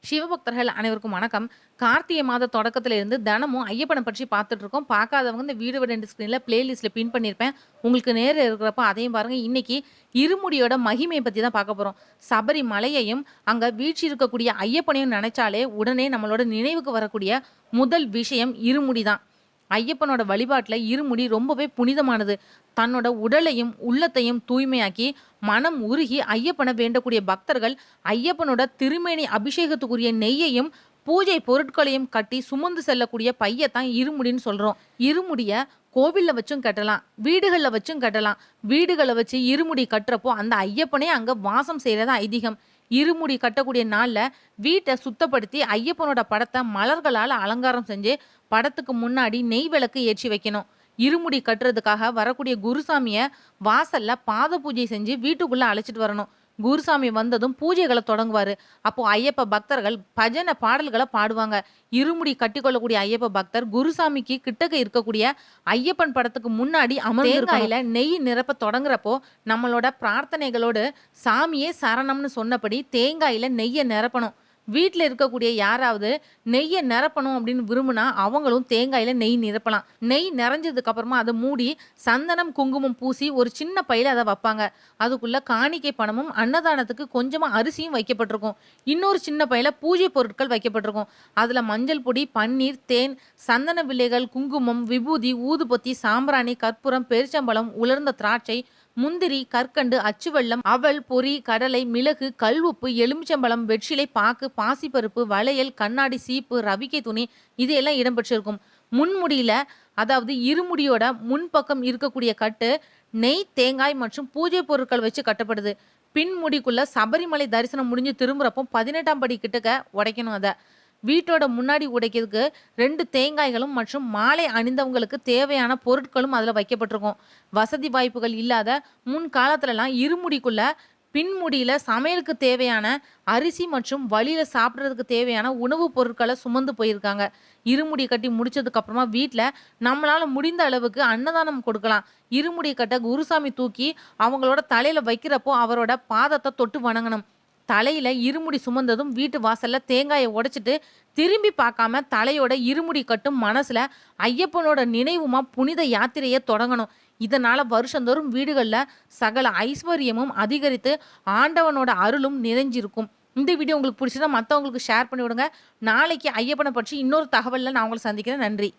சிவபக்தர்கள் அனைவருக்கும் வணக்கம். கார்த்திகை மாத தொடக்கத்துல இருந்து தினமும் ஐயப்பன பற்றி பார்த்துட்டு இருக்கோம். பார்க்காதவங்க இந்த வீடியோவோட எண்ட் ஸ்க்ரீன்ல பிளேலிஸ்ட்ல பின் பண்ணியிருப்பேன். உங்களுக்கு நேரம் இருக்கிறப்ப அதையும் பாருங்க. இன்னைக்கு இருமுடியோட மகிமைய பத்தி தான் பார்க்க போறோம். சபரிமலையையும் அங்க வீற்றிருக்கக்கூடிய ஐயப்பனையும் நினைச்சாலே உடனே நம்மளோட நினைவுக்கு வரக்கூடிய முதல் விஷயம் இருமுடி தான். ஐயப்பனோட வழிபாட்டுல இருமுடி ரொம்பவே புனிதமானது. தன்னோட உடலையும் உள்ளத்தையும் தூய்மையாக்கி மனம் உருகி ஐயப்பனை வேண்டக்கூடிய பக்தர்கள் ஐயப்பனோட திருமேனி அபிஷேகத்துக்குரிய நெய்யையும் பூஜை பொருட்களையும் கட்டி சுமந்து செல்லக்கூடிய பையத்தான் இருமுடின்னு சொல்றோம். இருமுடிய கோவில்ல வச்சும் கட்டலாம், வீடுகள்ல வச்சும் கட்டலாம். வீடுகளை வச்சு இருமுடி கட்டுறப்போ அந்த ஐயப்பனே அங்க வாசம் செய்யறதா ஐதீகம். இருமுடி கட்டக்கூடிய நாள்ல வீட்டை சுத்தப்படுத்தி ஐயப்பனோட படத்தை மலர்களால் அலங்காரம் செஞ்சு படத்துக்கு முன்னாடி நெய் விளக்கு ஏற்றி வைக்கணும். இருமுடி கட்டுறதுக்காக வரக்கூடிய குருசாமிய வாசல்ல பாத பூஜை செஞ்சு வீட்டுக்குள்ள அழைச்சிட்டு வரணும். குருசாமி வந்ததும் பூஜைகளை தொடங்குவாரு. அப்போ ஐயப்ப பக்தர்கள் பஜனை பாடல்களை பாடுவாங்க. இருமுடி கட்டிக்கொள்ளக்கூடிய ஐயப்ப பக்தர் குருசாமிக்கு கிட்டக்க இருக்கக்கூடிய ஐயப்பன் படத்துக்கு முன்னாடி தேங்காயில நெய் நிரப்ப தொடங்குறப்போ நம்மளோட பிரார்த்தனைகளோடு சாமியே சரணம்னு சொன்னபடி தேங்காயில நெய்யை நிரப்பணும். வீட்டில் இருக்கக்கூடிய யாராவது நெய்யை நிரப்பணும் அப்படின்னு விரும்புனா அவங்களும் தேங்காயில நெய் நிரப்பலாம். நெய் நிறைஞ்சதுக்கு அப்புறமா அதை மூடி சந்தனம் குங்குமம் பூசி ஒரு சின்ன பையில அதை வைப்பாங்க. அதுக்குள்ள காணிக்கை பணமும் அன்னதானத்துக்கு கொஞ்சமா அரிசியும் வைக்கப்பட்டிருக்கும். இன்னொரு சின்ன பையில பூஜை பொருட்கள் வைக்கப்பட்டிருக்கும். அதுல மஞ்சள் பொடி, பன்னீர், தேன், சந்தன வில்லைகள், குங்குமம், விபூதி, ஊதுபத்தி, சாம்பிராணி, கற்பூரம், பெருச்சம்பழம், உலர்ந்த திராட்சை, முந்திரி, கற்கண்டு, அச்சுவெல்லம், அவல், பொரி, கடலை, மிளகு, கல்உப்பு, எலுமிச்சம்பழம், வெற்றிலை பாக்கு, பாசிப்பருப்பு, வளையல், கண்ணாடி சீப்பு, ரவிக்கை துணி இதையெல்லாம் இடம்பெற்றிருக்கும். முன்முடியில அதாவது இருமுடியோட முன்பக்கம் இருக்கக்கூடிய கட்டு நெய், தேங்காய் மற்றும் பூஜை பொருட்கள் வச்சு கட்டப்படுது. பின்முடிக்குள்ள சபரிமலை தரிசனம் முடிஞ்சு திரும்புறப்போ 18ஆம் படி கிட்டக்க உடைக்கணும். அதை வீட்டோட முன்னாடி உடைக்கிறதுக்கு 2 தேங்காய்களும் மற்றும் மாலை அணிந்தவங்களுக்கு தேவையான பொருட்களும் அதில் வைக்கப்பட்டிருக்கும். வசதி வாய்ப்புகள் இல்லாத முன் காலத்துலலாம் இருமுடிக்குள்ள பின்முடியில சமையலுக்கு தேவையான அரிசி மற்றும் வழியில சாப்பிட்றதுக்கு தேவையான உணவுப் பொருட்களை சுமந்து போயிருக்காங்க. இருமுடி கட்டி முடிச்சதுக்கு அப்புறமா வீட்டில் நம்மளால முடிந்த அளவுக்கு அன்னதானம் கொடுக்கலாம். இருமுடி கட்ட குருசாமி தூக்கி அவங்களோட தலையில வைக்கிறப்போ அவரோட பாதத்தை தொட்டு வணங்கணும். தலையில இருமுடி சுமந்ததும் வீட்டு வாசல்ல தேங்காயை உடைச்சிட்டு திரும்பி பார்க்காம தலையோட இருமுடி கட்டும் மனசுல ஐயப்பனோட நினைவுமா புனித யாத்திரையை தொடங்கணும். இதனால வருஷந்தோறும் வீடுகள்ல சகல ஐஸ்வர்யமும் அதிகரித்து ஆண்டவனோட அருளும் நிறைஞ்சிருக்கும். இந்த வீடியோ உங்களுக்கு பிடிச்சதா மற்றவங்களுக்கு ஷேர் பண்ணி விடுங்க. நாளைக்கு ஐயப்பனை பற்றி இன்னொரு தகவல்ல நான் உங்களை சந்திக்கிறேன். நன்றி.